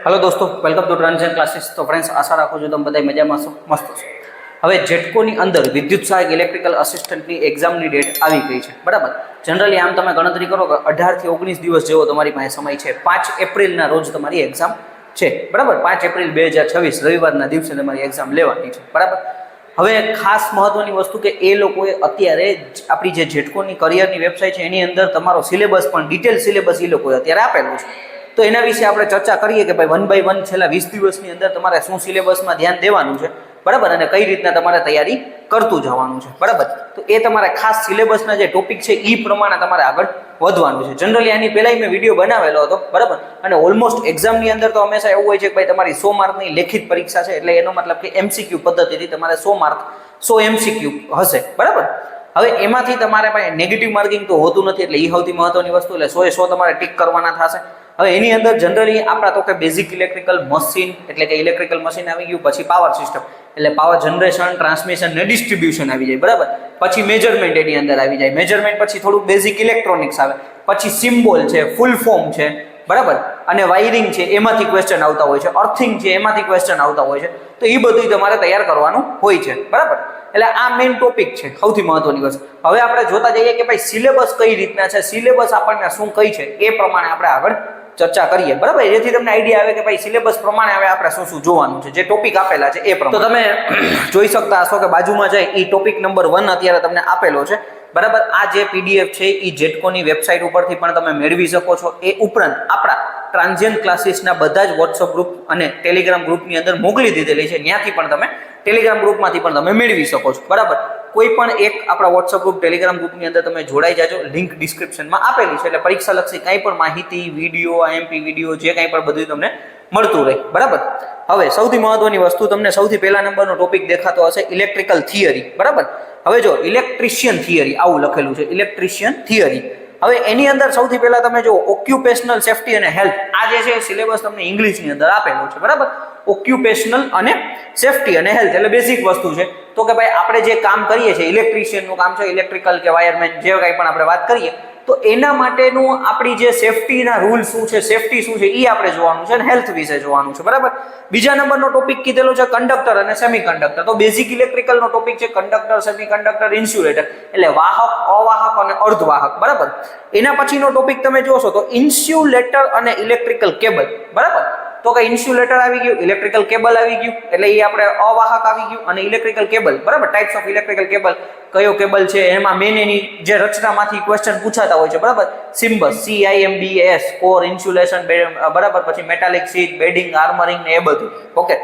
Hello दोस्तों, welcome to transition classes. तो friends, आशा રાખું છું તમે બધા મજામાં છો, મસ્ત છો। હવે જેટકોની અંદર વિદ્યુત સહાયક ઇલેક્ટ્રિકલ અસિસ્ટન્ટની એક્ઝામની ડેટ આવી ગઈ છે, બરાબર। જનરલી આમ તમે ગણતરી કરો કે 18 થી 19 દિવસ જેવો તમારી પાસે સમય છે। 5 એપ્રિલના રોજ તમારી એક્ઝામ છે, બરાબર। 5 એપ્રિલ 2026 રવિવારના દિવસે તમારી એક્ઝામ લેવાની છે, બરાબર। હવે ખાસ મહત્વની વસ્તુ કે એ લોકોએ અત્યારે આપણી જે જેટકોની કરિયરની વેબસાઇટ છે એની અંદર તમારો સિલેબસ પણ ડિટેલ સિલેબસ એ લોકોએ અત્યારે આપેલું છે। તો એના વિશે આપણે ચર્ચા કરીએ કે ભાઈ 1 બાય 1 છેલ્લા 20 દિવસની અંદર તમારે શું સિલેબસમાં ધ્યાન દેવાનું છે, બરાબર, અને કઈ રીતના તમારે તૈયારી કરતું જવાનું છે, બરાબર। તો એ તમારે ખાસ સિલેબસના જે ટોપિક છે એ પ્રમાણે તમારે આગળ વધવાનું છે। જનરલી આની પહેલાં મેં વિડીયો બનાવેલો હતો, બરાબર, અને ઓલમોસ્ટ એક્ઝામની અંદર તો હંમેશા એવું હોય છે કે ભાઈ તમારી 100 માર્કની લેખિત પરીક્ષા છે, એટલે એનો મતલબ કે એમસીક્યુ પદ્ધતિથી તમારે 100 માર્ક 100 એમસીક્યુ હશે, બરાબર। હવે એમાંથી તમારે પાસે નેગેટિવ માર્કિંગ તો હોતું નથી, એટલે એ સૌથી મહત્વની વસ્તુ, એટલે 100 એ 100 તમારે ટીક કરવાના થશે। હવે એની અંદર જનરલી આપણા તો કે બેઝિક ઇલેક્ટ્રિકલ મશીન એટલે કે ઇલેક્ટ્રિકલ મશીન આવી ગયું, પછી પાવર સિસ્ટમ એટલે પાવર જનરેશન, ટ્રાન્સમિશન ને ડિસ્ટ્રીબ્યુશન આવી જાય, બરાબર। પછી મેજરમેન્ટ એની અંદર આવી જાય, મેજરમેન્ટ પછી થોડુંક બેઝિક ઇલેક્ટ્રોનિક્સ આવે, પછી સિમ્બોલ છે, ફૂલ ફોર્મ છે, બરાબર, અને વાયરિંગ છે એમાંથી ક્વેશ્ચન આવતા હોય છે, અર્થિંગ છે એમાંથી ક્વેશ્ચન આવતા હોય છે। તો એ બધું તમારે તૈયાર કરવાનું હોય છે, બરાબર। એટલે આ મેઇન ટોપિક છે, સૌથી મહત્વની વસ્તુ। હવે આપણે જોતા જઈએ કે ભાઈ સિલેબસ કઈ રીતના છે, સિલેબસ આપણને શું કઈ છે એ પ્રમાણે આપણે આગળ ચર્ચા કરીએ, બરાબર, જેથી તમને આઈડિયા આવે કે ભાઈ સિલેબસ પ્રમાણે હવે આપણે શું શું જોવાનું છે, જે ટોપિક આપેલા છે એ પ્રમાણે। તો તમે જોઈ શકતા હશો કે બાજુમાં જાય એ ટોપિક નંબર 1 અત્યારે તમને આપેલો છે, બરાબર। આ જે પીડીએફ છે એ જેટકોની વેબસાઇટ ઉપરથી પણ તમે મેળવી શકો છો। એ ઉપરાંત આપણા ટ્રાન્ઝિયન્ટ ક્લાસીસના બધા જ વોટ્સઅપ ગ્રુપ અને ટેલિગ્રામ ગ્રુપની અંદર મોકલી દીધેલી છે, ત્યાંથી પણ તમે ટેલિગ્રામ ગ્રુપમાંથી પણ તમે મેળવી શકો છો, બરાબર। કોઈ પણ એક આપણા વોટ્સઅપ ગ્રુપ ટેલિગ્રામ ગ્રુપની અંદર તમે જોડાઈ જાજો, લિંક ડિસ્ક્રિપ્શનમાં આપેલી છે, એટલે પરીક્ષાલક્ષી કંઈ પણ માહિતી, વિડીયો, આઈએમપી વિડીયો જે કંઈ પણ બધું તમને મળતું રહે, બરાબર। હવે સૌથી મહત્વની વસ્તુ, તમને સૌથી પહેલા નંબરનો ટોપિક દેખાતો હશે ઇલેક્ટ્રિકલ થિયરી, બરાબર। હવે જો ઇલેક્ટ્રિશિયન થિયરી આવું લખેલું છે, ઇલેક્ટ્રિશિયન થિયરી। હવે એની અંદર સૌથી પહેલા તમે જો ઓક્યુપેશનલ સેફ્ટી અને હેલ્થ, આ જે છે સિલેબસ તમને ઇંગ્લિશની અંદર આપેલું છે, બરાબર। ઓક્યુપેશનલ અને સેફ્ટી અને હેલ્થ એટલે બેઝિક વસ્તુ છે। તો કે ભાઈ આપણે જે કામ કરીએ છીએ, ઇલેક્ટ્રિશિયનનું કામ છે, ઇલેક્ટ્રિકલ કે વાયરમેન જે કંઈ પણ આપણે વાત કરીએ, તો એના માટેનું આપણી જે સેફ્ટીના રૂલ શું છે, સેફ્ટી શું છે, એ આપણે જોવાનું છે અને હેલ્થ વિશે જોવાનું છે, બરાબર। બીજા નંબરનો ટોપિક કીધેલો છે કંડક્ટર અને સેમિકન્ડક્ટર। તો બેઝિક ઇલેક્ટ્રિકલનો ટોપિક છે કંડક્ટર, સેમિકન્ડક્ટર, ઇન્સ્યુલેટર એટલે વાહક, અવાહક અને અર્ધવાહક, બરાબર। એના પછીનો ટોપિક તમે જોશો તો ઇન્સ્યુલેટર અને ઇલેક્ટ્રિકલ કેબલ, બરાબર। તો કે ઇન્સ્યુલેટર આવી ગયું, ઇલેક્ટ્રિકલ કેબલ આવી ગયું, એટલે એ આપણે અવાહક આવી ગયું, અને ઇલેક્ટ્રિકલ કેબલ, બરાબર। ટાઈપ્સ ઓફ ઇલેક્ટ્રિકલ કેબલ કયો કેબલ છે, એમાં મેન એની જે રચનામાંથી ક્વેશ્ચન પૂછાતા હોય છે, બરાબર। સિમ્બસ, CIMBS, કોર, ઇન્સ્યુલેશન, બરાબર, પછી મેટાલિક શીટ, બેડિંગ, આર્મરિંગ ને એ બધું, ઓકે।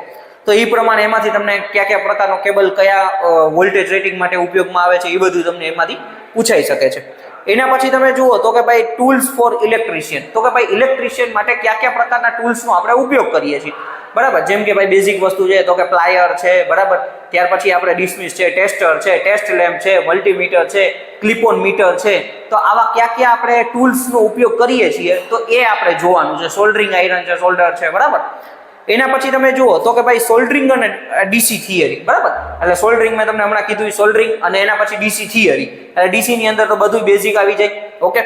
તો એ પ્રમાણે એમાંથી તમને કયા કયા પ્રકારનો કેબલ કયા વોલ્ટેજ રેટિંગ માટે ઉપયોગમાં આવે છે એ બધું તમને એમાંથી પૂછાઈ શકે છે। એના પછી તમે જુઓ તો કે ભાઈ ટૂલ્સ ફોર ઇલેક્ટ્રિશિયન, તો કે ભાઈ ઇલેક્ટ્રિશિયન માટે કયા કયા પ્રકારના ટૂલ્સનો આપણે ઉપયોગ કરીએ છીએ, બરાબર। જેમ કે ભાઈ બેઝિક વસ્તુ છે તો કે પ્લાયર છે, બરાબર, ત્યાર પછી આપણે ડિસમિસ છે, ટેસ્ટર છે, ટેસ્ટ લેમ્પ છે, મલ્ટીમીટર છે, ક્લિપ ઓન મીટર છે। તો આવા કયા કયા આપણે ટૂલ્સનો ઉપયોગ કરીએ છીએ તો એ આપણે જોવાનું છે। સોલ્ડરિંગ આયરન છે, સોલ્ડર છે, બરાબર। એના પછી તમે જુઓ તો કે ભાઈ સોલ્ડરિંગ અને ડીસી થિયરી, બરાબર। એટલે સોલ્ડરિંગ મેં તમને હમણાં કીધું સોલ્ડરિંગ, અને એના પછી ડીસી થિયરી, એટલે ડીસી ની અંદર તો બધું બેઝિક આવી જાય, ઓકે।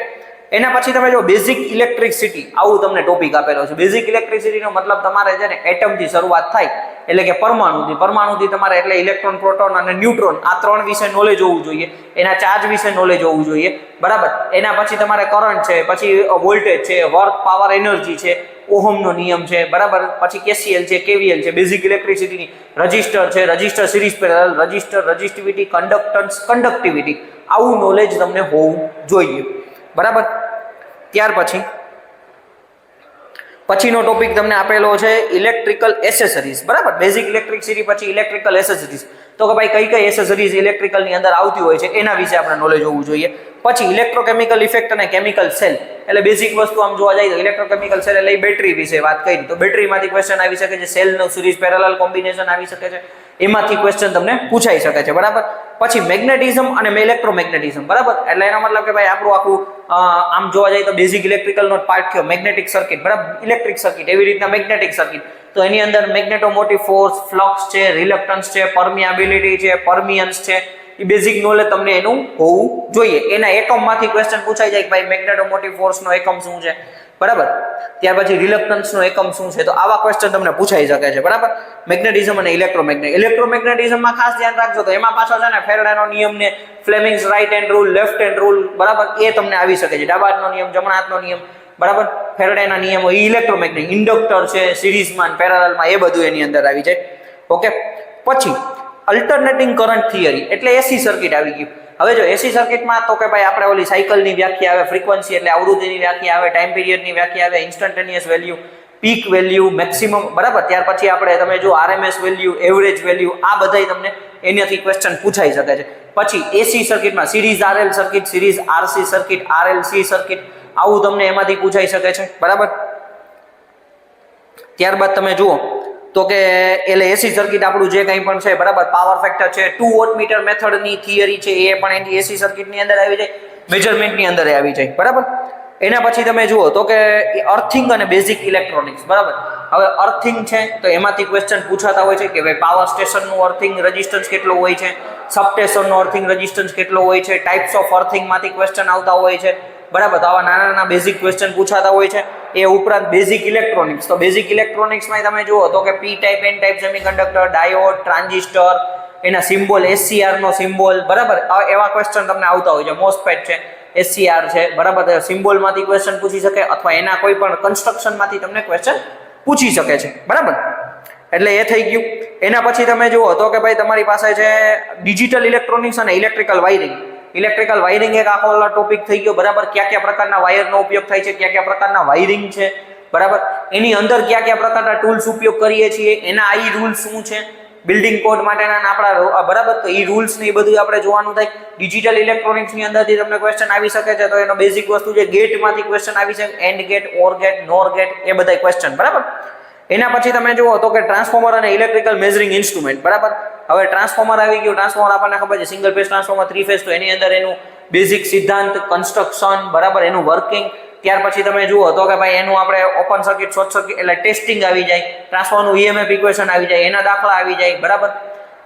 એના પછી તમે જો બેઝિક ઇલેક્ટ્રિસિટી આવું તમને ટોપિક આપેલો છે। બેઝિક ઇલેક્ટ્રિસિટીનો મતલબ તમારે છે ને એટમથી શરૂઆત થાય, એટલે કે પરમાણુથી તમારે એટલે ઇલેક્ટ્રોન, પ્રોટોન અને ન્યુટ્રોન આ ત્રણ વિશે નોલેજ હોવું જોઈએ, એના ચાર્જ વિશે નોલેજ હોવું જોઈએ, બરાબર। એના પછી તમારે કરંટ છે, પછી વોલ્ટેજ છે, વર્ક, પાવર, એનર્જી છે, ઓહમનો નિયમ છે, બરાબર, પછી કેસીએલ છે, કેવીએલ છે, બેઝિક ઇલેક્ટ્રિસિટીની રજિસ્ટર છે, resistor series parallel, resistor, resistivity, conductance, conductivity આવું નોલેજ તમને હોવું જોઈએ, બરાબર। ત્યાર પછીનો ટોપિક તમને આપેલો છે ઇલેક્ટ્રિકલ એસેસરીઝ, બરાબર। બેઝિક ઇલેક્ટ્રિસિટી પછી ઇલેક્ટ્રિકલ એસેસરીઝ, તો કે ભાઈ કઈ એસેસરીઝ ઇલેક્ટ્રિકલની અંદર આવતી હોય છે એના વિશે આપણે નોલેજ હોવું જોઈએ। પછી ઇલેક્ટ્રોકેમિકલ ઇફેક્ટ અને કેમિકલ સેલ, એટલે બેઝિક વસ્તુ આમ જોવા જાય તો ઇલેક્ટ્રોકેમિકલ સેલ એટલે બેટરી વિશે વાત કરી, તો બેટરીમાંથી ક્વેશ્ચન આવી શકે છે, સેલનું સિરીઝ પેરેલલ કોમ્બિનેશન આવી શકે છે, એમાંથી ક્વેશ્ચન તમને પૂછાઈ શકે છે, બરાબર। પછી મેગ્નેટિઝમ અને ઇલેક્ટ્રોમેગ્નેટિઝમ, બરાબર, એટલે એનો મતલબ કે ભાઈ આપણું આખું આમ જોવા જાય તો બેઝિક ઇલેક્ટ્રિકલનો પાર્ટ થયો મેગ્નેટિક સર્કિટ, બરાબર, ઇલેક્ટ્રિક સર્કિટ, એવી રીતના મેગ્નેટિક સર્કિટ, તો એની અંદર મેગ્નેટોમોટિવ ફોર્સ, ફ્લક્સ છે, રિલક્ટન્સ છે, પરમિયાબિલિટી છે, પરમિયન્સ છે, એ બેઝિક નોલેજ તમને એનું હોવું જોઈએ। એના એકમમાંથી ક્વેશ્ચન પૂછાઈ જાય કે ભાઈ મેગ્નેટોમોટિવ ફોર્સનો એકમ શું છે, બરાબર. ત્યાર પછી રિલક્ટન્સનો એકમ શું છે, તો આવા ક્વેશ્ચન તમને પૂછાઈ શકે છે. બરાબર. મેગ્નેટિઝમ અને ઇલેક્ટ્રોમેગ્નેટિઝમમાં ખાસ ધ્યાન રાખજો, તો એમાં પાછો છે ને ફેરાડેનો નિયમ ને Fleming's right hand rule, left hand rule, બરાબર, એ તમને આવી શકે છે. ડાબા હાથનો નિયમ, જમણા હાથનો નિયમ, બરાબર, ફેરાડેના નિયમો, ઇલેક્ટ્રોમેગ્નેટિક, ઇન્ડક્ટર છે, સિરીઝમાં, પેરેલલમાં, એ બધું એની અંદર આવી જાય. ઓકે. પછી અલ્ટરનેટિંગ કરંટ થિયરી એટલે એસી સર્કિટ આવી ગયું. હવે જો એસી સર્કિટમાં તો કે ભાઈ આપણે ઓલી સાયકલની વ્યાખ્યા આવે, ફ્રીક્વન્સી એટલે આવૃત્તિની વ્યાખ્યા આવે, ટાઈમ પિરિયડની વ્યાખ્યા આવે, instantaneous value, peak value, maximum, બરાબર. ત્યાર પછી આપણે તમે જો આરએમએસ વેલ્યુ, એવરેજ વેલ્યુ, આ બધાય તમને એનાથી ક્વેશ્ચન પૂછાઈ શકે છે. પછી એસી સર્કિટમાં series RL circuit, series RC circuit, RLC circuit, આવું તમને એમાંથી પૂછાઈ શકે છે. બરાબર. ત્યારબાદ તમે જુઓ તો કે એટલે એસી સર્કિટ આપણું જે કંઈ પણ છે, બરાબર, પાવર ફેક્ટર છે, 2 વોટમીટર મેથડની થિયરી છે, એ પણ એની એસી સર્કિટની અંદર આવી જાય, મેજરમેન્ટની અંદર આવી જાય. બરાબર. એના પછી તમે જુઓ તો કે અર્થિંગ અને બેઝિક ઇલેક્ટ્રોનિક્સ. બરાબર. હવે અર્થિંગ છે તો એમાંથી ક્વેશ્ચન પૂછાતા હોય છે કે ભાઈ પાવર સ્ટેશનનું અર્થિંગ રેઝિસ્ટન્સ કેટલો હોય છે, સબસ્ટેશનનો અર્થિંગ રેઝિસ્ટન્સ કેટલો હોય છે, ટાઈપ્સ ઓફ અર્થિંગમાંથી ક્વેશ્ચન આવતા હોય છે. બરાબર. તો આવા નાના નાના બેઝિક ક્વેશ્ચન પૂછાતા હોય છે. એ ઉપરાંત બેઝિક ઇલેક્ટ્રોનિક્સ, તો બેઝિક ઇલેક્ટ્રોનિક્સમાં તમે જુઓ તો કે P type, N type semiconductor, diode, transistor, એના સિમ્બોલ, એસસીઆર નો સિમ્બોલ, બરાબર, એવા ક્વેશ્ચન તમને આવતા હોય છે. મોસ્ફેટ છે, એસસીઆર છે, બરાબર, સિમ્બોલમાંથી ક્વેશ્ચન પૂછી શકે અથવા એના કોઈ પણ કન્સ્ટ્રક્શનમાંથી તમને ક્વેશ્ચન પૂછી શકે છે. બરાબર. એટલે એ થઈ ગયું. એના પછી તમે જુઓ તો કે ભાઈ તમારી પાસે છે ડિજિટલ ઇલેક્ટ્રોનિક્સ અને ઇલેક્ટ્રિકલ વાયરિંગ. ઇલેક્ટ્રિકલ વાયરિંગ એક આખો ટોપિક થઈ ગયો. બરાબર. કયા કયા પ્રકારના વાયરનો ઉપયોગ થાય છે, કયા કયા પ્રકારના વાયરિંગ છે, બરાબર, એની અંદર કયા કયા પ્રકારના ટૂલ્સ ઉપયોગ કરીએ છીએ, એના આઈ રૂલ્સ શું છે, બિલ્ડિંગ કોડ માટેના આપણા, બરાબર, તો એ રૂલ્સ ને એ બધું આપણે જોવાનું થાય. ડિજિટલ ઇલેક્ટ્રોનિક્સ ની અંદરથી તમને ક્વેશ્ચન આવી શકે છે, તો એનો બેઝિક વસ્તુ છે ગેટમાંથી ક્વેશ્ચન આવી શકે, AND gate, OR gate, NOR gate, એ બધા ક્વેશ્ચન. બરાબર. એના પછી તમે જુઓ તો કે ટ્રાન્સફોર્મર અને ઇલેક્ટ્રિકલ મેઝરિંગ ઇન્સ્ટ્રુમેન્ટ. બરાબર. હવે ટ્રાન્સફોર્મર આવી ગયું. ટ્રાન્સફોર્મર આપણને ખબર છે સિંગલ ફેઝ ટ્રાન્સફોર્મર, 3 ફેઝ, તો એની અંદર એનું બેઝિક સિદ્ધાંત, કન્સ્ટ્રક્શન, બરાબર, એનું વર્કિંગ. ત્યાર પછી તમે જુઓ તો કે ભાઈ એનું આપણે ઓપન સર્કિટ, શોર્ટ સર્કિટ એટલે ટેસ્ટિંગ આવી જાય, ટ્રાન્સફોર્મરનું ઈએમએફ ઇક્વેશન આવી જાય, એના દાખલા આવી જાય, બરાબર,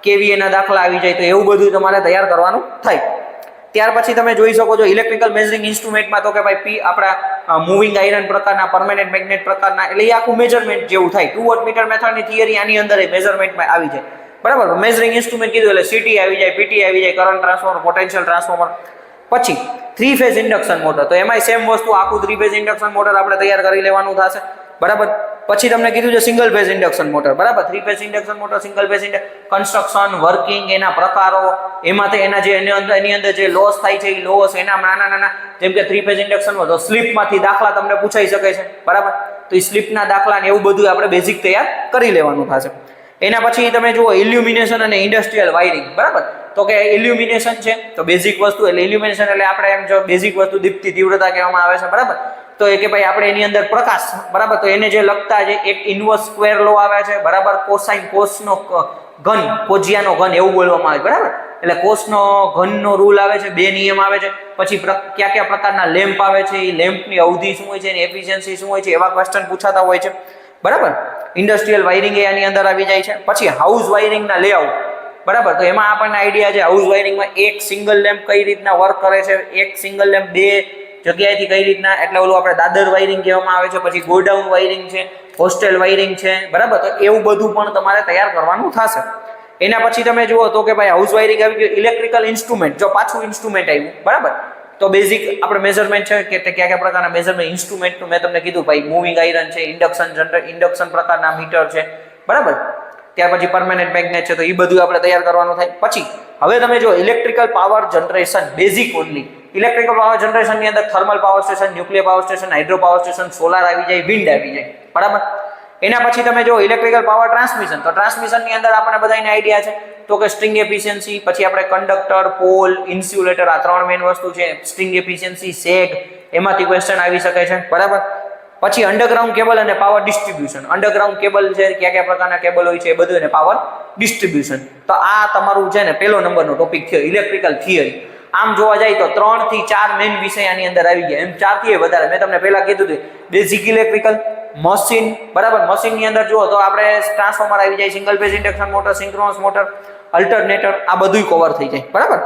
કેવી એના દાખલા આવી જાય. તો એવું બધું તમારે તૈયાર કરવાનું થાય. ત્યાર પછી તમે જોઈ શકો છો ઇલેક્ટ્રિકલ મેઝરિંગ ઇન્સ્ટ્રુમેન્ટમાં તો કે ભાઈ આપણા મૂવિંગ આયરન પ્રકારના, પરમેનન્ટ મેગ્નેટ પ્રકારના, એટલે એ આખું મેજરમેન્ટ જેવું થાય. 2 વોટમીટર મેથડની થિયરી આની અંદર મેજરમેન્ટમાં આવી જાય. બરાબર. મેઝરિંગ ઇન્સ્ટ્રુમેન્ટ કીધું એટલે સીટી આવી જાય, પીટી આવી જાય, કરંટ ટ્રાન્સફોર્મર, પોટેન્શિયલ ટ્રાન્સફોર્મર. પછી 3 ફેઝ ઇન્ડક્શન મોટર, તો એમાંય સેમ વસ્તુ, આખું 3 ફેઝ ઇન્ડક્શન મોટર આપણે તૈયાર કરી લેવાનું થશે. બરાબર. પછી તમને કીધું છે સિંગલ ફેઝ ઇન્ડક્શન મોટર. બરાબર. 3 phase induction motor, single phase construction, working, એના પ્રકારો, એમાંથી એના જે એની અંદર જે લોસ થાય છે એ લોસ, એના નાના નાના, જેમ કે 3 ફેઝ ઇન્ડક્શનમાં તો સ્લીપમાંથી દાખલા તમને પૂછાઈ શકે છે. બરાબર. તો એ સ્લીપના દાખલા ને એવું બધું આપણે બેઝિક તૈયાર કરી લેવાનું થશે. એના પછી તમે જુઓ ઇલ્યુમિનેશન અને ઇન્ડસ્ટ્રીયલ વાયરિંગ. બરાબર. તો કે ઇલ્યુમિનેશન છે તો બેઝિક વસ્તુ, એટલે ઇલ્યુમિનેશન એટલે આપણે એમ જો બેઝિક વસ્તુ દીપ્તિ, તીવ્રતા કહેવામાં આવે છે. બરાબર. તો એ કે ભાઈ આપણે એની અંદર પ્રકાશ, બરાબર, તો એને જે લખતા છે એક ઇન્વર્સ સ્ક્વેર લો આવે છે. બરાબર. કોસાઇન, કોસનો ઘન, કોજિયાનો ઘન, એવું બોલવામાં આવે. બરાબર. એટલે કોસનો ઘનનો રૂલ આવે છે, 2 નિયમ આવે છે. પછી કયા કયા પ્રકારના લેમ્પ આવે છે, એ લેમ્પની અવધિ શું હોય છે, એની એફિશિયન્સી શું હોય છે, એવા ક્વેશ્ચન પૂછાતા હોય છે. બરાબર. ઇન્ડસ્ટ્રીયલ વાયરિંગ એ આની અંદર આવી જાય છે. પછી હાઉસ વાયરિંગના લેઆઉટ. બરાબર. તો એમાં આપણને આઈડિયા છે હાઉસ વાયરિંગમાં એક સિંગલ લેમ્પ કઈ રીતના વર્ક કરે છે, એક સિંગલ લેમ્પ 2 જગ્યાએથી કઈ રીતના, એટલે ઓલું આપણે દાદર વાયરિંગ કહેવામાં આવે છે. પછી ગોડાઉન વાયરિંગ છે, હોસ્ટેલ વાયરિંગ છે. બરાબર. તો એવું બધું પણ તમારે તૈયાર કરવાનું થશે. એના પછી તમે જુઓ તો કે ભાઈ હાઉસ વાયરિંગ આવી ગયું. ઇલેક્ટ્રિકલ ઇન્સ્ટ્રુમેન્ટ, જો પાછું ઇન્સ્ટ્રુમેન્ટ આવ્યું. બરાબર. તો બેઝિક આપણે મેઝરમેન્ટ છે કે કયા કયા પ્રકારના મેઝરમેન્ટ ઇન્સ્ટ્રુમેન્ટનું મેં તમને કીધું ભાઈ, મૂવિંગ આયરન છે, ઇન્ડક્શન પ્રકારના મીટર છે. બરાબર. ત્યાર પછી પરમેનન્ટ મેગ્નેટ છે, તો એ બધું આપણે તૈયાર કરવાનું થાય. પછી હવે તમે જો electrical power generation, basic only. Electrical power જનરેશનની અંદર thermal power station, nuclear power station, hydro power station, solar આવી જાય, વિન્ડ આવી જાય. બરાબર. એના પછી તમે જો ઇલેક્ટ્રિકલ પાવર ટ્રાન્સમિશન, તો ટ્રાન્સમિશનની અંદર આપણે બધાને આઈડિયા છે તો કે સ્ટ્રિંગ એફિશિયન્સી, પછી આપણે કંડક્ટર, પોલ, ઇન્સ્યુલેટર, આ 3 મેઇન વસ્તુ છે. સ્ટ્રિંગ એફિશિયન્સી, સેગ, એમાંથી ક્વેશ્ચન આવી શકે છે. બરાબર. પછી અંડરગ્રાઉન્ડ કેબલ અને પાવર ડિસ્ટ્રીબ્યુશન. અંડરગ્રાઉન્ડ કેબલ છે, કયા કયા પ્રકારના કેબલ હોય છે એ બધું, અને પાવર ડિસ્ટ્રીબ્યુશન. તો આ તમારું છે ને પહેલો નંબરનો ટોપિક થયો ઇલેક્ટ્રિકલ થિયરી. આમ જોવા જાય તો 3 થી 4 મેઇન વિષય આની અંદર આવી ગયા. એમ 4 થી વધારે મેં તમને પહેલા કીધું હતું. Basic electrical, machine. બરાબર. મશીનની અંદર જુઓ તો આપણે ટ્રાન્સફોર્મર આવી જાય, single phase induction motor, synchronous motor, alternator, આ બધું કવર થઈ જાય. બરાબર.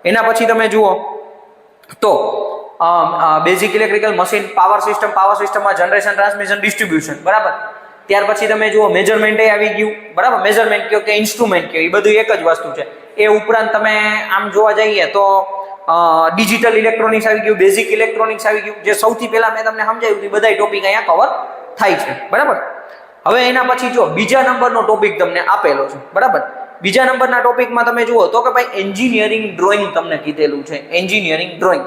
એના પછી તમે જુઓ તો બેઝિક ઇલેક્ટ્રિકલ મશીન, પાવર સિસ્ટમમાં જનરેશન, ટ્રાન્સમિશન, ડિસ્ટ્રીબ્યુશન, બરાબર. ત્યાર પછી તમે જુઓ મેજરમેન્ટ આવી ગયું, બરાબર. મેજરમેન્ટ કયો કે ઇન્સ્ટ્રુમેન્ટ કયો, એ બધું એક જ વસ્તુ છે. એ ઉપરાંત તમે આમ જોવા જઈએ તો ડિજિટલ ઇલેક્ટ્રોનિક્સ આવી ગયું, બેઝિક ઇલેક્ટ્રોનિક્સ આવી ગયું, જે સૌથી પહેલા મેં તમને સમજાવ્યું એ બધા ટોપિક અહીંયા કવર થાય છે, બરાબર. હવે એના પછી જો બીજા નંબરનો ટોપિક તમને આપેલો છે, બરાબર. બીજા નંબરના ટોપિકમાં તમે જુઓ તો કે ભાઈ એન્જિનિયરિંગ ડ્રોઈંગ તમને કીધેલું છે, એન્જિનિયરિંગ ડ્રોઈંગ.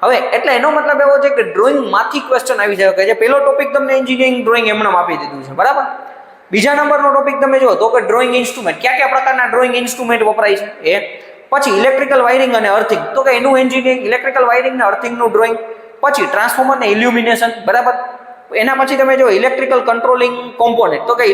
હવે એટલે એનો મતલબ એવો છે કે ડ્રોઈંગમાંથી ક્વેશ્ચન આવી શકે છે. પહેલો ટોપિક તમને એન્જિનિયરિંગ ડ્રોઈંગ એમણે આપી દીધું છે, બરાબર. બીજા નંબરનો ટોપિક તમે જુઓ તો કે ડ્રોઈંગ ઇન્સ્ટ્રુમેન્ટ, કયા પ્રકારના ડ્રોઈંગ ઇન્સ્ટ્રુમેન્ટ વપરાય છે એ. પછી ઇલેક્ટ્રિકલ વાયરિંગ અને અર્થિંગ, તો કે એનું એન્જિનિયરિંગ, ઇલેક્ટ્રિકલ વાયરિંગ ને અર્થિંગનું ડ્રોઈંગ. પછી ટ્રાન્સફોર્મર ને ઇલ્યુમિનેશન, બરાબર. એના પછી તમે જો ઇલેક્ટ્રિકલ કંટ્રોલિંગ કોમ્પોનેન્ટ, તો કે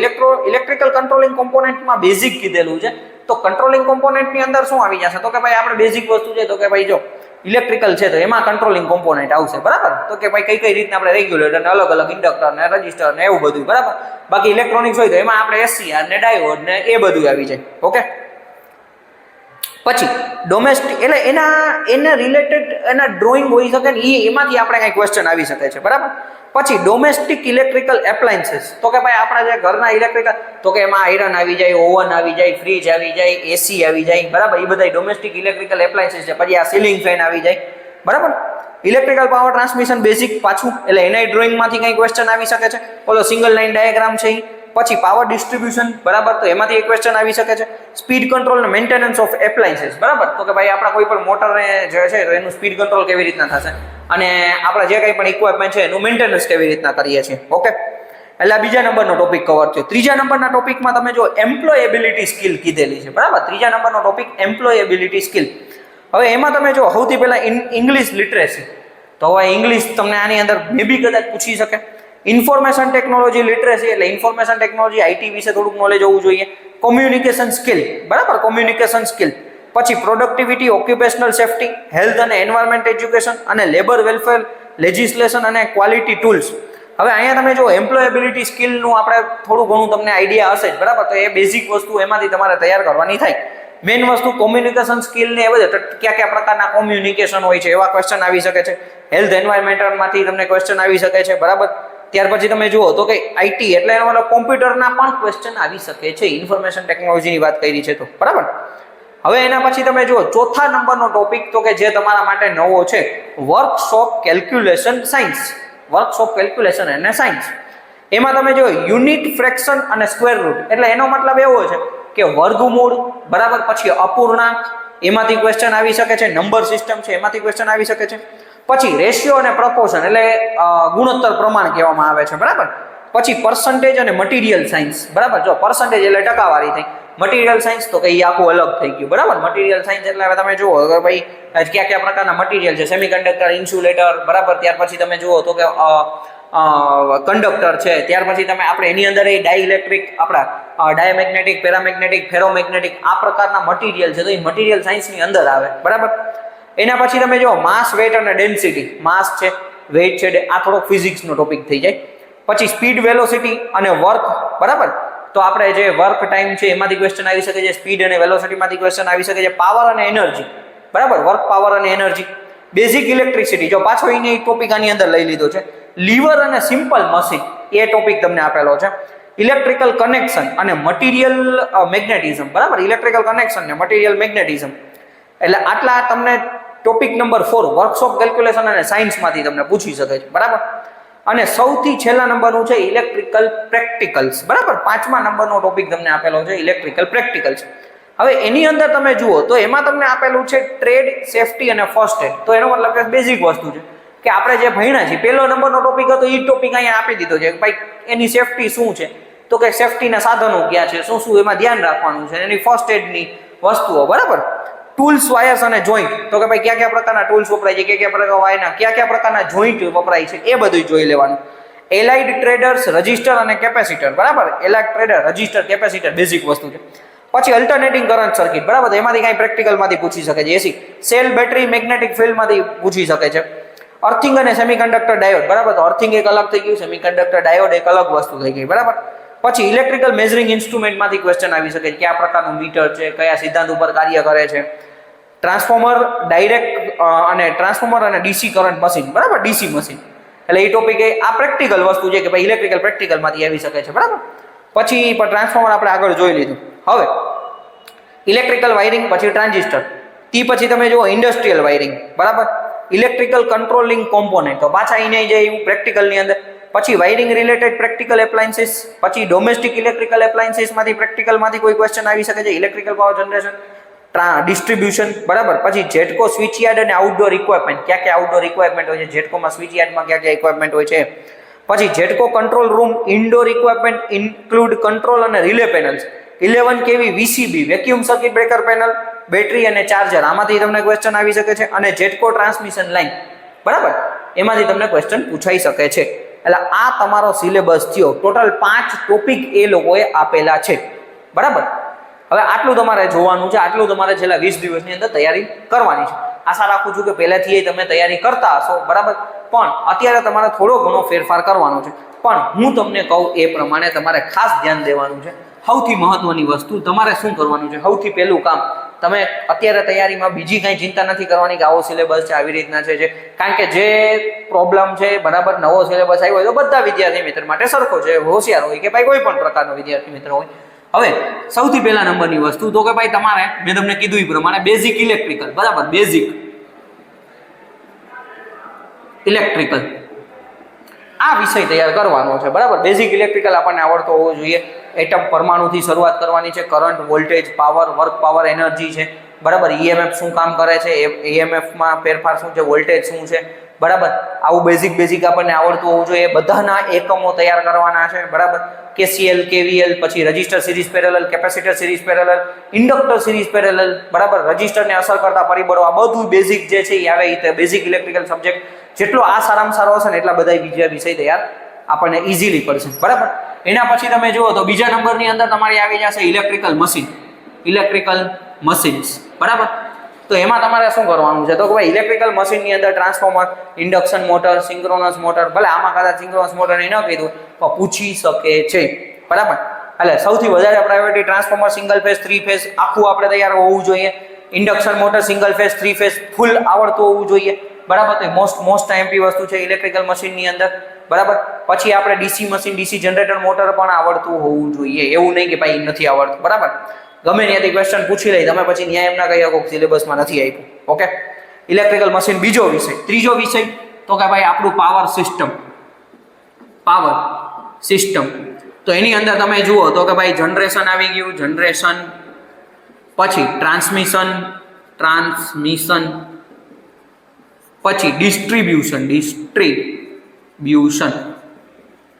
ઇલેક્ટ્રિકલ કંટ્રોલિંગ કોમ્પોનેન્ટમાં બેઝિક કીધેલું છે. તો કંટ્રોલિંગ કોમ્પોનેન્ટની અંદર શું આવી જશે, તો કે ભાઈ આપણે બેઝિક વસ્તુ છે, તો કે ભાઈ જો ઇલેક્ટ્રિકલ છે તો એમાં કંટ્રોલિંગ કોમ્પોનેન્ટ આવશે, બરાબર. તો કે ભાઈ કઈ રીતના આપણે રેગ્યુલેટર ને અલગ અલગ ઇન્ડક્ટર ને રજિસ્ટર ને એવું બધું, બરાબર. બાકી ઇલેક્ટ્રોનિક્સ હોય તો એમાં આપણે એસસીઆર ને ડાયોડ ને એ બધું આવી જાય, ઓકે. પછી ડોમેસ્ટિક એટલે એના રિલેટેડ એના ડ્રોઈંગ હોઈ શકે ને એમાંથી આપણે કઈ ક્વેશ્ચન આવી શકે છે, બરાબર. પછી ડોમેસ્ટિક ઇલેક્ટ્રિકલ એપ્લાયન્સીસ, તો કે ભાઈ આપણા જે ઘરના ઇલેક્ટ્રિકલ, તો કે એમાં આયરન આવી જાય, ઓવન આવી જાય, ફ્રીજ આવી જાય, એસી આવી જાય, બરાબર. એ બધા ડોમેસ્ટિક ઇલેક્ટ્રિકલ એપ્લાયન્સીસ છે. પછી આ સીલિંગ ફેન આવી જાય, બરાબર. ઇલેક્ટ્રિકલ પાવર ટ્રાન્સમિશન બેઝિક પાછું, એટલે એના ડ્રોઈંગમાંથી કઈ ક્વેશ્ચન આવી શકે છે. ઓલો સિંગલ લાઇન ડાયાગ્રામ છે. પછી પાવર ડિસ્ટ્રીબ્યુશન, બરાબર, તો એમાંથી એક ક્વેશ્ચન આવી શકે છે. સ્પીડ કંટ્રોલ અને મેન્ટેનન્સ ઓફ એપ્લાયન્સીસ, બરાબર, તો કે ભાઈ આપણા કોઈ પણ મોટરને જે છે તો એનું સ્પીડ કંટ્રોલ કેવી રીતના થશે અને આપણા જે કંઈ પણ ઇક્વિપમેન્ટ છે એનું મેન્ટેનન્સ કેવી રીતના કરીએ છીએ, ઓકે. એટલે આ બીજા નંબરનો ટોપિક કવર થયો. ત્રીજા નંબરના ટોપિકમાં તમે જો એમ્પ્લોયેબિલિટી સ્કિલ કીધેલી છે, બરાબર. ત્રીજા નંબરનો ટોપિક એમ્પ્લોયેબિલિટી સ્કિલ. હવે એમાં તમે જો સૌથી પહેલા ઇંગ્લિશ લિટરેસી, તો હવે ઇંગ્લિશ તમને આની અંદર મે બી કદાચ પૂછી શકે. ઇન્ફોર્મેશન ટેકનોલોજી લિટરેસી એટલે ઇન્ફોર્મેશન ટેકનોલોજી આઈટી વિશે થોડુંક નોલેજ હોવું જોઈએ. કોમ્યુનિકેશન સ્કિલ, બરાબર, કોમ્યુનિકેશન સ્કિલ. પછી પ્રોડક્ટિવિટી, ઓક્યુપેશનલ સેફ્ટી, હેલ્થ અને એન્વાયરમેન્ટ એજ્યુકેશન અને લેબર વેલફેર લેજિસ્લેશન અને ક્વોલિટી ટૂલ્સ. હવે અહીંયા તમે જો એમ્પ્લોયેબિલિટી સ્કિલનું આપણે થોડું ઘણું તમને આઈડિયા હશે જ, બરાબર. તો એ બેઝિક વસ્તુ એમાંથી તમારે તૈયાર કરવાની થાય. મેઇન વસ્તુ કોમ્યુનિકેશન સ્કિલ ને એ બધું કયા પ્રકારના કોમ્યુનિકેશન હોય છે એવા ક્વેશ્ચન આવી શકે છે. હેલ્થ એન્વાયરમેન્ટમાંથી તમને ક્વેશ્ચન આવી શકે છે, બરાબર. ત્યાર પછી તમે જુઓ તો કે આઈટી એટલે એનો મતલબ કોમ્પ્યુટરના પણ ક્વેશ્ચન આવી શકે છે. ઇન્ફોર્મેશન ટેકનોલોજીની વાત કરી છે તો, બરાબર. હવે એના પછી તમે જુઓ ચોથા નંબરનો ટોપિક, તો કે જે તમારા માટે નવો છે, workshop calculation science. Workshop calculation અને સાયન્સ. એમાં તમે જો યુનિટ, ફ્રેક્શન અને સ્ક્વેર રૂટ, એટલે એનો મતલબ એવો છે કે વર્ગમૂળ, બરાબર. પછી અપૂર્ણાંક, એમાંથી ક્વેશ્ચન આવી શકે છે. નંબર સિસ્ટમ છે એમાંથી ક્વેશ્ચન આવી શકે છે. પછી રેશિયો અને પ્રપોર્શન એટલે ગુણોત્તર પ્રમાણ કહેવામાં આવે છે, બરાબર. પછી પર્સન્ટેજ અને મટીરિયલ સાયન્સ, બરાબર. જો પર્સન્ટેજ એટલે ટકાવારી થઈ, મટીરિયલ સાયન્સ તો કે એ આખું અલગ થઈ ગયું, બરાબર. મટીરિયલ સાયન્સ એટલે હવે તમે જુઓ કે ભાઈ કયા પ્રકારના મટીરિયલ છે, સેમિકન્ડક્ટર, ઇન્સ્યુલેટર, બરાબર. ત્યાર પછી તમે જુઓ તો કે કંડક્ટર છે. ત્યાર પછી તમે આપણે એની અંદર એ ડાઇલેક્ટ્રિક, આપણા ડાયામેગ્નેટિક, પેરામેગ્નેટિક, ફેરોમેગ્નેટિક આ પ્રકારના મટીરિયલ છે, તો એ મટીરિયલ સાયન્સની અંદર આવે, બરાબર. એના પછી તમે જો માસ, વેટ અને ડેન્સિટી, માસ છે, વેટ છે, આ થોડોક ફિઝિક્સનો ટોપિક થઈ જાય. પછી સ્પીડ, વેલોસિટી અને વર્ક, બરાબર. તો આપણે જે વર્ક ટાઈમ છે એમાંથી ક્વેશ્ચન આવી શકે છે. સ્પીડ અને વેલોસિટીમાંથી ક્વેશ્ચન આવી શકે છે. પાવર અને એનર્જી, બરાબર, વર્ક, પાવર અને એનર્જી. બેઝિક ઇલેક્ટ્રિસિટી, જો પાછો એને ટોપિક આની અંદર લઈ લીધો છે. લીવર અને સિમ્પલ મશીન, એ ટોપિક તમને આપેલો છે. ઇલેક્ટ્રિકલ કનેક્શન અને મટીરિયલ મેગ્નેટિઝમ, બરાબર. ઇલેક્ટ્રિકલ કનેક્શન ને મટીરિયલ મેગ્નેટિઝમ, એટલે આટલા તમને ટોપિક નંબર 4 વર્કશોપ કેલ્ક્યુલેશન અને સાયન્સમાંથી તમને પૂછી શકે છે, બરાબર. અને સૌથી છેલ્લા નંબરનું છે ઇલેક્ટ્રિકલ પ્રેક્ટિકલ્સ, બરાબર. 5મા નંબરનો ટોપિક તમને આપેલો છે ઇલેક્ટ્રિકલ પ્રેક્ટિકલ્સ. હવે એની અંદર તમે જુઓ તો એમાં તમને આપેલું છે ટ્રેડ, સેફટી અને ફર્સ્ટ એડ. તો એનો મતલબ કે બેઝિક વસ્તુ છે કે આપણે જે ભણ્યા છીએ, પહેલો નંબરનો ટોપિક હતો એ ટોપિક અહીંયા આપી દીધો છે. ભાઈ એની સેફટી શું છે, તો કે સેફટીના સાધનો ક્યાં છે, શું શું એમાં ધ્યાન રાખવાનું છે, એની ફર્સ્ટ એડની વસ્તુઓ, બરાબર. ટૂલ્સ, વાયર્સ અને જોઈન્ટ, તો કે ભાઈ કયા પ્રકારના ટૂલ્સ વપરાય છે, કયા પ્રકારના વાયરના, કયા પ્રકારના જોઈન્ટ વપરાય છે, એ બધું જોઈ લેવાનું. એલાઇડ ટ્રેડર્સ, રજિસ્ટર અને કેપેસિટર, બરાબર. Allied trader, register, capacitor basic વસ્તુ છે. પછી અલ્ટરનેટિંગ કરંટ સર્કિટ, બરાબર. એમાંથી કાંઈ પ્રેક્ટિકલમાંથી પૂછી શકે છે. એસી સેલ, બેટરી, મેગ્નેટિક ફિલ્ડમાંથી પૂછી શકે છે. અર્થિંગ અને સેમિકન્ડક્ટર ડાયોડ, બરાબર. તો અર્થિંગ એક અલગ થઈ ગયું, સેમિકન્ડક્ટર ડાયોડ એક અલગ વસ્તુ થઈ ગઈ, બરાબર. પછી ઇલેક્ટ્રિકલ મેઝરિંગ ઇન્સ્ટ્રુમેન્ટમાંથી ક્વેશ્ચન આવી શકે છે. કયા પ્રકારનું મીટર છે, કયા સિદ્ધાંત ઉપર કાર્ય કરે છે. ટ્રાન્સફોર્મર ડાયરેક્ટ અને ટ્રાન્સફોર્મર અને ડીસી કરંટ મશીન, બરાબર, ડીસી મશીન. એટલે એ ટોપિક આ પ્રેક્ટિકલ વસ્તુ છે કે ભાઈ ઇલેક્ટ્રિકલ પ્રેક્ટિકલમાંથી આવી શકે છે, બરાબર. પછી પણ ટ્રાન્સફોર્મર આપણે આગળ જોઈ લીધું. હવે ઇલેક્ટ્રિકલ વાયરિંગ, પછી ટ્રાન્ઝિસ્ટર, તે પછી તમે જુઓ ઇન્ડસ્ટ્રીયલ વાયરિંગ, બરાબર, ઇલેક્ટ્રિકલ કંટ્રોલિંગ કોમ્પોનેન્ટ, તો પાછા અહીં નહીં જાય એવું પ્રેક્ટિકલની અંદર. પછી વાયરિંગ રિલેટેડ પ્રેક્ટિકલ એપ્લાયન્સીસ, પછી ડોમેસ્ટિક ઇલેક્ટ્રિકલ એપ્લાયન્સીસમાંથી પ્રેક્ટિકલમાંથી કોઈ ક્વેશ્ચન આવી શકે છે, ઇલેક્ટ્રિકલ પાવર જનરેશન, ડિસ્ટ્રીબ્યુશન, બરાબર. પછી જેટકો સ્વિચયાર્ડ અને આઉટડોર ઇક્વિપમેન્ટ, ક્યાં ક્યાં આઉટડોર ઇક્વિપમેન્ટ હોય છે, જેટકોમાં સ્વિચયાર્ડમાં ક્યાં ક્યાં ઇક્વિપમેન્ટ હોય છે. પછી GETCO control room, indoor equipment include control અને relay panels, 11 kV VCB, vacuum circuit breaker panel, battery અને ચાર્જર, આમાંથી તમને ક્વેશ્ચન આવી શકે છે. અને જેટકો ટ્રાન્સમિશન લાઇન, બરાબર, એમાંથી તમને ક્વેશ્ચન પૂછાઈ શકે છે. એટલે આ તમારો સિલેબસ થયો. ટોટલ 5 ટોપિક એ લોકોએ આપેલા છે, બરાબર. હવે આટલું તમારે જોવાનું છે, આટલું તમારે છેલ્લા 20 દિવસની અંદર તૈયારી કરવાની છે. આશા રાખું છું કે પહેલાથી તમે તૈયારી કરતા હશો, બરાબર. પણ અત્યારે તમારે થોડો ઘણો ફેરફાર કરવાનો છે. પણ હું તમને કહું એ પ્રમાણે તમારે ખાસ ધ્યાન દેવાનું છે. સૌથી મહત્વની વસ્તુ તમારે શું કરવાનું છે, સૌથી પહેલું કામ, તમે અત્યારે તૈયારીમાં બીજી કાંઈ ચિંતા નથી કરવાની કે આવો સિલેબસ છે, આવી રીતના છે. કારણ કે જે પ્રોબ્લેમ છે, બરાબર, નવો સિલેબસ આવ્યો હોય તો બધા વિદ્યાર્થી મિત્ર માટે સરખો છે, હોશિયાર હોય કે ભાઈ કોઈ પણ પ્રકારનો વિદ્યાર્થી મિત્ર હોય. હવે સૌથી પહેલા નંબરની વસ્તુ તો કે ભાઈ તમારે, મેં તમને કીધું એ પ્રમાણે, બેઝિક ઇલેક્ટ્રિકલ, બરાબર, બેઝિક ઇલેક્ટ્રિકલ આ વિષય તૈયાર કરવાનો છે, બરાબર. બેઝિક ઇલેક્ટ્રિકલ આપણને આવડતો હોવો જોઈએ. એટમ પરમાણુથી શરૂઆત કરવાની છે. Current, voltage, power, work power, energy છે, બરાબર. ઈએમએફ શું કામ કરે છે, ઈએમએફમાં ફેરફાર શું છે, વોલ્ટેજ શું છે, બરાબર. આવું બેઝિક આપણને આવડતું હોવું જોઈએ. બધાના એકમો તૈયાર કરવાના છે, બરાબર. KCL, KVL, પછી register series parallel, capacitor series parallel, inductor series parallel, બરાબર. રજિસ્ટરને અસર કરતા પરિબળો, આ બધું બેઝિક જે છે એ આવે. એ બેઝિક ઇલેક્ટ્રિકલ સબ્જેક્ટ જેટલો આ સારામાં સારો હશે ને એટલા બધા બીજા વિષય તૈયાર આપણને ઇઝીલી પડશે, બરાબર. એના પછી તમે જુઓ તો બીજા નંબરની અંદર તમારી આવી જશે ઇલેક્ટ્રિકલ મશીન, ઇલેક્ટ્રિકલ મશીન્સ, બરાબર. તો એમાં તમારે શું કરવાનું છે, તો કે ભાઈ ઇલેક્ટ્રિકલ મશીનની અંદર transformer, induction motor, synchronous motor, ભલે આમાં કદાચ સિંક્રોનસ મોટર ન કીધું તો પૂછી શકે છે, બરાબર. એટલે સૌથી વધારે priority transformer single phase, 3 phase આખું આપણે તૈયાર હોવું જોઈએ. Induction motor single phase, 3 phase full આવડતું હોવું જોઈએ, બરાબર. તો મોસ્ટ એમ્પી વસ્તુ છે ઇલેક્ટ્રિકલ મશીનની અંદર, બરાબર. પછી આપણે DC machine, DC generator motor પણ આવડતું હોવું જોઈએ. એવું નહીં કે ભાઈ નથી આવડતું, બરાબર. ગમે ત્યાંથી ક્વેશ્ચન પૂછી લઈ તમે, પછી ન્યાય એમના કહી શકો સિલેબસમાં નથી આપ્યું, ઓકે. ઇલેક્ટ્રિકલ મશીન બીજો વિષય. ત્રીજો વિષય તો કે ભાઈ આપણું પાવર સિસ્ટમ. તો એની અંદર તમે જુઓ તો કે ભાઈ જનરેશન આવી ગયું, જનરેશન, પછી ટ્રાન્સમિશન, પછી ડિસ્ટ્રીબ્યુશન,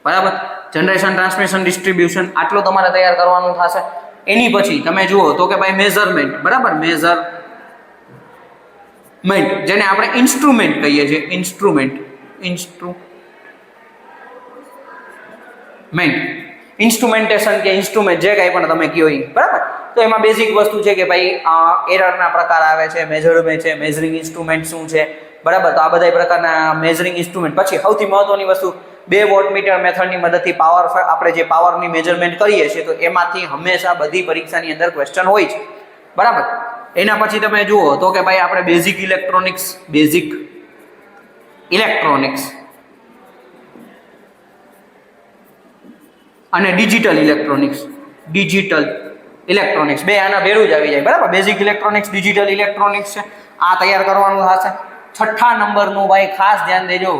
બરાબર. જનરેશન, ટ્રાન્સમિશન, ડિસ્ટ્રીબ્યુશન આટલું તમારે તૈયાર કરવાનું થશે. એની પછી તમે જુઓ તો કે ભાઈ મેઝરમેન્ટ, બરાબર. મેઝરમેન્ટ જેને આપણે ઇન્સ્ટ્રુમેન્ટ કહીએ છીએ, ઇન્સ્ટ્રુમેન્ટેશન કે ઇન્સ્ટ્રુમેન્ટ જે કાંઈ પણ તમે કહો એ, બરાબર. તો એમાં બેઝિક વસ્તુ છે કે ભાઈ એરરના પ્રકાર આવે છે, મેઝરમેન્ટ છે, મેઝરિંગ ઇન્સ્ટ્રુમેન્ટ શું છે, બરાબર. તો આ બધા પ્રકારના મેઝરિંગ ઇન્સ્ટ્રુમેન્ટ. પછી સૌથી મહત્વની વસ્તુ 2 વોટમીટર મેથડની મદદથી પાવર, આપણે જે પાવરની મેજરમેન્ટ કરીએ છીએ તો એમાંથી હંમેશા બધી પરીક્ષાની અંદર ક્વેશ્ચન હોય છે, બરાબર. એના પછી તમે જુઓ તો કે ભાઈ આપણે બેઝિક ઇલેક્ટ્રોનિક્સ અને ડિજિટલ ઇલેક્ટ્રોનિક્સ બે આના ભેરું જ આવી જાય, બરાબર. બેઝિક ઇલેક્ટ્રોનિક્સ, ડિજિટલ ઇલેક્ટ્રોનિક્સ છે, આ તૈયાર કરવાનું થશે. 6થા નંબરનું ભાઈ ખાસ ધ્યાન દેજો,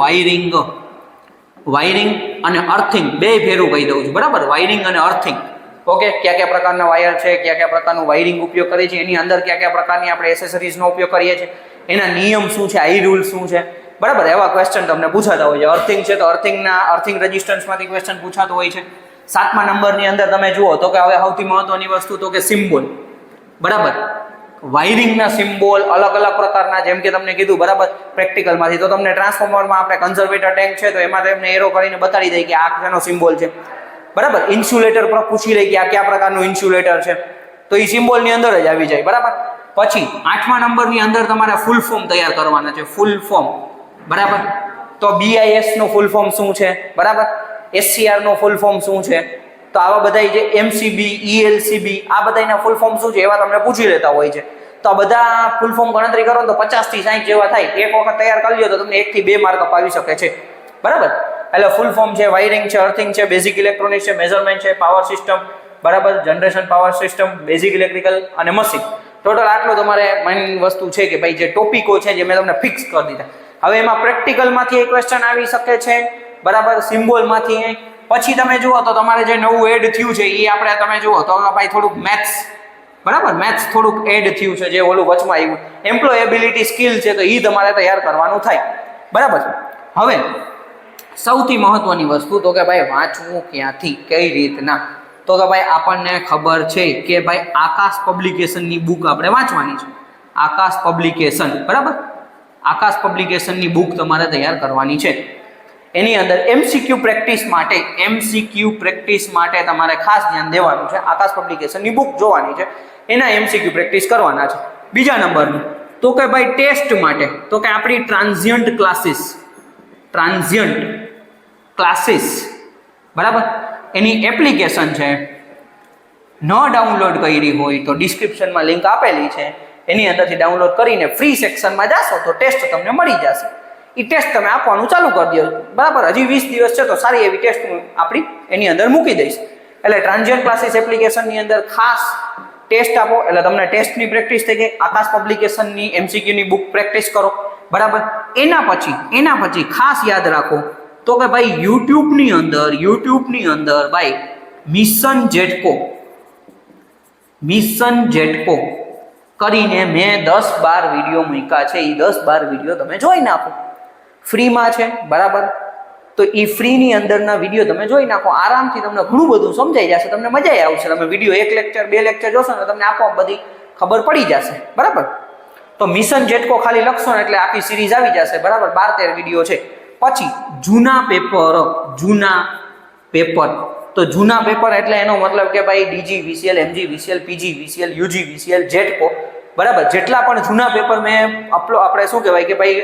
વાયરિંગ અને અર્થિંગ, બે ફેરું કહી દઉં છું, બરાબર. વાયરિંગ અને અર્થિંગ, ઓકે. કયા પ્રકારના વાયર છે, કયા પ્રકારનું વાયરિંગ ઉપયોગ કરીએ છીએ, એની અંદર કયા પ્રકારની આપણે એસેસરીઝનો ઉપયોગ કરીએ છીએ, એના નિયમ શું છે, આઈ રૂલ શું છે, બરાબર. એવા ક્વેશ્ચન તમને પૂછાતા હોય છે. અર્થિંગ છે તો અર્થિંગ રેઝિસ્ટન્સમાંથી ક્વેશ્ચન પૂછાતો હોય છે. 7મા નંબરની અંદર તમે જુઓ તો કે હવે સૌથી મહત્વની વસ્તુ તો કે સિમ્બોલ, બરાબર. વાયરિંગના સિમ્બોલ અલગ પ્રકારના, જેમ કે તમને કીધું, બરાબર, પ્રેક્ટિકલમાંથી. તો તમને ટ્રાન્સફોર્મરમાં આપણે કન્ઝર્વેટર ટેન્ક છે તો એમાં તમને એરો કરીને બતાડી દઈએ કે આ શેનો સિમ્બોલ છે, બરાબર. ઇન્સ્યુલેટર પર પૂછી લઈએ કે આ કયા પ્રકારનું ઇન્સ્યુલેટર છે, તો એ સિમ્બોલની અંદર જ આવી જાય, બરાબર. પછી 8મા નંબરની અંદર તમારે ફૂલ ફોર્મ તૈયાર કરવાના છે, ફૂલ ફોર્મ, બરાબર. તો BIS નું ફૂલ ફોર્મ શું છે, બરાબર. SCR નું ફૂલ ફોર્મ શું છે, તો આવા બધા જે MCB, ELCB આ બધાના ફૂલ ફોર્મ શું છે એવા તમને પૂછી લેતા હોય છે. તો આ બધા ફૂલ ફોર્મ ગણતરી કરો તો 50 થી 60 જેવા થાય. એક વખત તૈયાર કરી લ્યો તો તમને 1 થી 2 માર્ક અપાવી શકે છે. બરાબર. એટલે ફૂલ ફોર્મ છે, વાયરિંગ છે, અર્થિંગ છે, બેઝિક ઇલેક્ટ્રોનિક્સ છે, મેઝરમેન્ટ છે, પાવર સિસ્ટમ, બરાબર, generation power system, basic electrical અને મશીન. ટોટલ આટલું તમારે મેઇન વસ્તુ છે કે ભાઈ જે ટોપિકો છે જે મેં તમને ફિક્સ કરી દીધા. હવે એમાં પ્રેક્ટિકલમાંથી એક ક્વેશ્ચન આવી શકે છે, બરાબર, સિમ્બોલમાંથી. પછી તમે જુઓ તો તમારે જે નવું એડ થયું છે એ આપણે તમે જુઓ તો ભાઈ થોડુંક મેથ્સ, બરાબર, મેથ્સ થોડુંક એડ થયું છે જે ઓલું વચમાં આવ્યું. એમ્પ્લોયેબિલિટી સ્કિલ છે તો એ તમારે તૈયાર કરવાનું થાય. બરાબર. હવે સૌથી મહત્વની વસ્તુ તો કે ભાઈ વાંચવું ક્યાંથી, કઈ રીતના, તો કે ભાઈ આપણને ખબર છે કે ભાઈ આકાશ પબ્લિકેશનની બુક આપણે વાંચવાની છે. આકાશ પબ્લિકેશન, બરાબર, આકાશ પબ્લિકેશનની બુક તમારે તૈયાર કરવાની છે. એની અંદર MCQ પ્રેક્ટિસ માટે તમારે ખાસ ધ્યાન દેવાનું છે. આકાશ પબ્લિકેશનની બુક જોવાની છે, એના MCQ પ્રેક્ટિસ કરવાના છે. બીજા નંબરનું તો કે ભાઈ ટેસ્ટ માટે તો કે આપણી ટ્રાન્ઝિયન્ટ ક્લાસીસ, બરાબર, એની એપ્લિકેશન છે. ન ડાઉનલોડ કરી હોય તો ડિસ્ક્રિપ્શનમાં લિંક આપેલી છે, એની અંદરથી ડાઉનલોડ કરીને ફ્રી સેક્શનમાં જાશો તો ટેસ્ટ તમને મળી જશે. એ ટેસ્ટ તમે આપવાનું ચાલુ કરી દો. બરાબર. હજી 20 દિવસ છે તો સારી એવી ટેસ્ટ આપણી એની અંદર મૂકી દઈશ. એટલે ટ્રાન્ઝિયન્ટ ક્લાસીસ એપ્લિકેશનની અંદર ખાસ ટેસ્ટ આપો એટલે તમને ટેસ્ટની પ્રેક્ટિસ થઈ ગઈ. આકાશ પબ્લિકેશનની MCQની બુક પ્રેક્ટિસ કરો. બરાબર. એના પછી ખાસ યાદ રાખો તો કે ભાઈ યુટ્યુબની અંદર ભાઈ મિશન જેટકો કરીને મેં 10-12 વિડીયો મૂક્યા છે. એ 10-12 વિડીયો તમે જોઈ નાખો, ફ્રીમાં છે. બરાબર. તો એ ફ્રીની અંદરના વિડીયો તમે જોઈ નાખો, આરામથી તમને ઘણું બધું સમજાઈ જશે, તમને મજા આવશે. તમે વિડીયો 1 લેક્ચર 2 લેક્ચર જોશો ને તમને આપોઆપ બધી ખબર પડી જશે. બરાબર. તો મિશન જેટકો ખાલી લખશો ને એટલે આખી સિરીઝ આવી જશે. બરાબર. 12-13 વિડીયો છે. પછી જૂના પેપર તો જૂના પેપર એટલે એનો મતલબ કે ભાઈ DG VCL, MG VCL, PG VCL, UG VCL, GETCO, બરાબર, જેટલા પણ જૂના પેપર મેં આપણે શું કહેવાય કે ભાઈ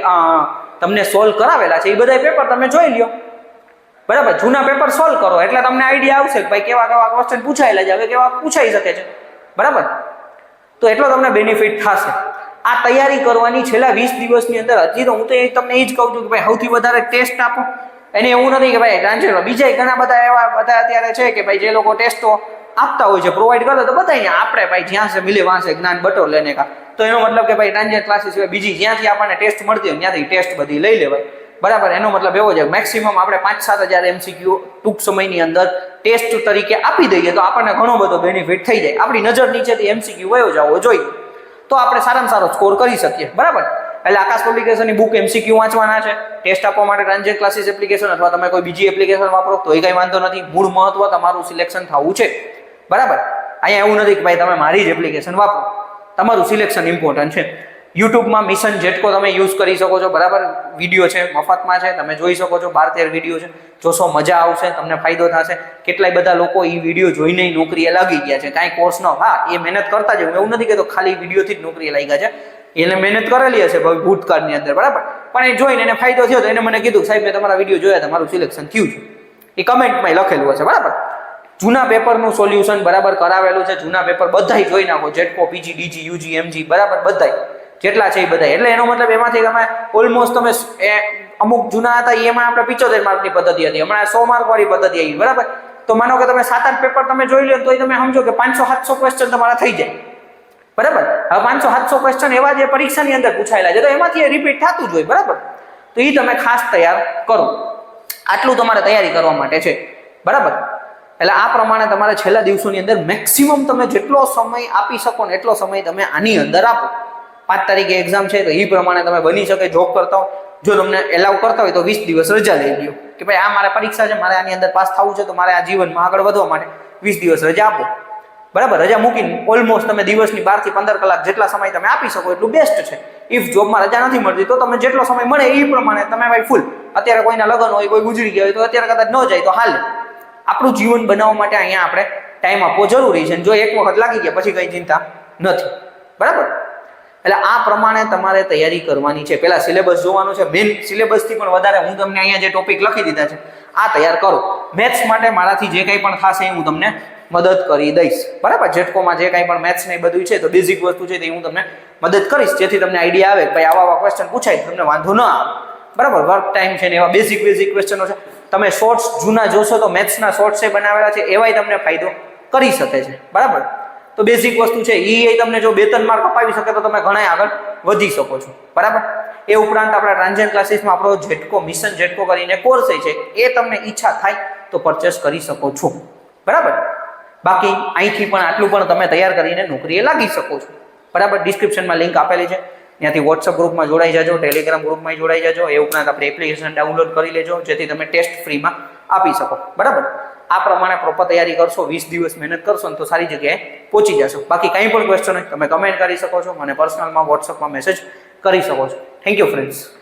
તમને સોલ્વ કરાવેલા છે એ બધા પેપર તમે જોઈ લ્યો. બરાબર. જૂના પેપર સોલ્વ કરો એટલે તમને આઈડિયા આવશે કે ભાઈ કેવા ક્વેશ્ચન પૂછાયેલા છે, હવે કેવા પૂછાઈ શકે છે. બરાબર. તો એટલો તમને બેનિફિટ થશે. આ તૈયારી કરવાની છેલ્લા 20 દિવસની અંદર. હજી તો હું તો તમને એ જ કહું છું કે ભાઈ સૌથી વધારે ટેસ્ટ આપો. એને એવું નથી કે ભાઈ ટ્રાન્સલેટર, બીજા ઘણા બધા એવા બધા અત્યારે છે કે ભાઈ જે લોકો ટેસ્ટો આપતા હોય છે, પ્રોવાઈડ કરે તો બધાને આપણે ભાઈ જ્યાં છે મિલે વહાં છે જ્ઞાન બટોર લેને કા. તો એનો મતલબ કે ભાઈ ટ્રાન્ઝિયન્ટ ક્લાસીસ બીજી જ્યાંથી આપણને ટેસ્ટ મળતી હોય ત્યાંથી ટેસ્ટ બધી લઈ લેવાય. બરાબર. એનો મતલબ એવો છે મેક્સિમમ આપણે 5-7 હજાર MCQ ટૂંક સમયની અંદર ટેસ્ટ તરીકે આપી દઈએ તો આપણને ઘણો બધો બેનિફિટ થઈ જાય. આપણી નજર નીચેથી MCQ વયો જવો જોઈએ તો આપણે સારામાં સારો સ્કોર કરી શકીએ. બરાબર. એટલે આકાશ પબ્લિકેશનની બુક MCQ વાંચવાના છે. ટેસ્ટ આપવા માટે ટ્રાન્ઝિયન્ટ ક્લાસીસ એપ્લિકેશન અથવા તમે કોઈ બીજી એપ્લિકેશન વાપરો તો એ કંઈ વાંધો નથી. મૂળ મહત્વ તમારું સિલેક્શન થવું છે. બરાબર. અહીંયા એવું નથી કે ભાઈ તમે મારી જ એપ્લિકેશન વાપરો, તમારું સિલેક્શન ઇમ્પોર્ટન્ટ છે. યુટ્યુબમાં મિશન જેટકો તમે યુઝ કરી શકો છો. બરાબર. વિડીયો છે, મફતમાં છે, તમે જોઈ શકો છો. 12-13 વિડીયો છે, જોશો મજા આવશે, તમને ફાયદો થશે. કેટલાય બધા લોકો એ વિડીયો જોઈને નોકરીએ લાગી ગયા છે. કાંઈ કોર્સ ન, હા એ મહેનત કરતા જ, એવું નથી કે તો ખાલી વિડીયોથી જ નોકરીએ લાગ્યા છે. એને મહેનત કરેલી હશે ભૂતકાળની અંદર. બરાબર. પણ એ જોઈને એને ફાયદો થયો તો એને મને કીધું સાહેબ મેં તમારા વિડીયો જોયા હતા, મારું સિલેક્શન થયું છે. એ કમેન્ટમાં લખેલું હશે. બરાબર. જૂના પેપરનું સોલ્યુશન બરાબર કરાવેલું છે. જૂના પેપર બધાય જોઈ નાખો, GETCO, PG, DG, UG, MG, બરાબર, બધાય જેટલા છે એ બધા. એટલે એનો મતલબ એમાંથી તમે ઓલમોસ્ટ તમે અમુક જૂના હતા એમાં આપણે 75 માર્કની પદ્ધતિ હતી, હમણાં 100 માર્ક વાળી પદ્ધતિ આવી. બરાબર. તો માનો કે તમે 7-8 પેપર તમે જોઈ લો તો તમે સમજો કે 500-700 ક્વેશ્ચન તમારા થઈ જાય. બરાબર. હવે 500-700 ક્વેશ્ચન એવા જે પરીક્ષાની અંદર પૂછાયેલા છે તો એમાંથી એ રિપીટ થતું જ હોય. બરાબર. તો એ તમે ખાસ તૈયાર કરો. આટલું તમારે તૈયારી કરવા માટે છે. બરાબર. એટલે આ પ્રમાણે તમારે છેલ્લા દિવસોની અંદર મેક્સિમમ તમે જેટલો સમય આપી શકો ને એટલો સમય તમે આની અંદર આપો. 5 તારીખે એક્ઝામ છે તો એ પ્રમાણે તમે બની શકે જોબ કરતા હો. જો તમને એલાવ કરતા હોય તો 20 દિવસ રજા લઈ લ્યો કે ભાઈ આ મારે પરીક્ષા છે, મારે આની અંદર પાસ થવું છે, તો મારે આ જીવનમાં આગળ વધવા માટે 20 દિવસ રજા આપો. બરાબર. રજા મૂકીને ઓલમોસ્ટ તમે દિવસની 12 થી 15 કલાક જેટલા સમય તમે આપી શકો એટલું બેસ્ટ છે. ઇફ જોબમાં રજા નથી મળતી તો તમે જેટલો સમય મળે એ પ્રમાણે તમે ભાઈ ફૂલ. અત્યારે કોઈના લગ્ન હોય, કોઈ ગુજરી ગયા હોય તો અત્યારે કદાચ ન જાય તો હાલ. આપણું જીવન બનાવવા માટે અહીંયા આપણે ટાઈમ આપવો જરૂરી છે. જો એક વખત લાગી ગયા પછી કંઈ ચિંતા નથી. બરાબર. એટલે આ પ્રમાણે તમારે તૈયારી કરવાની છે. પહેલા સિલેબસ જોવાનું છે. મેઇન સિલેબસથી પણ વધારે હું તમને અહીંયા જે ટોપિક લખી દીધા છે આ તૈયાર કરો. મેથ્સ માટે મારાથી જે કંઈ પણ થશે એ હું તમને મદદ કરી દઈશ. બરાબર. જેટકોમાં જે કંઈ પણ મેથ્સ ને બધું છે તો બેઝિક વસ્તુ છે તે હું તમને મદદ કરીશ, જેથી તમને આઈડિયા આવે કે ભાઈ આવા આવા ક્વેશ્ચન પૂછાય, તમને વાંધો ન આવે. બરાબર, વર્ક ટાઈમ છે ને એવા બેઝિક ક્વેશ્ચનો છે. તમે શોર્ટ્સ જૂના જોશો તો મેથ્સના શોર્ટ્સ એ બનાવેલા છે, એવાય તમને ફાયદો કરી શકે છે. બરાબર, તો બેઝિક વસ્તુ છે એ તમને જો 2-3 માર્ક અપાવી શકે તો તમે ઘણા આગળ વધી શકો છો. બરાબર, એ ઉપરાંત આપણા ટ્રાન્ઝેક્શન ક્લાસીસમાં આપણો જેટકો મિશન જેટકો કરીને કોર્સ છે, એ તમને ઈચ્છા થાય તો પરચેસ કરી શકો છો. બરાબર, બાકી અહીંથી પણ આટલું પણ તમે તૈયાર કરીને નોકરીએ લાગી શકો છો. બરાબર, ડિસ્ક્રિપ્શનમાં લિંક આપેલી છે, ત્યાંથી વોટ્સઅપ ગ્રુપમાં જોડાઈ જાજો, ટેલિગ્રામ ગ્રુપમાં જોડાઈ જાજો. એ ઉપરાંત આપણે એપ્લિકેશન ડાઉનલોડ કરી લેજો, જેથી તમે ટેસ્ટ ફ્રીમાં આપી શકો. બરાબર, આ પ્રમાણે પ્રોપર તૈયારી કરશો, 20 દિવસ મહેનત કરશો ને તો સારી જગ્યાએ પહોંચી જશો. બાકી કંઈ પણ ક્વેશ્ચન હોય તમે કમેન્ટ કરી શકો છો, મને પર્સનલમાં વોટ્સઅપમાં મેસેજ કરી શકો છો. Thank you friends.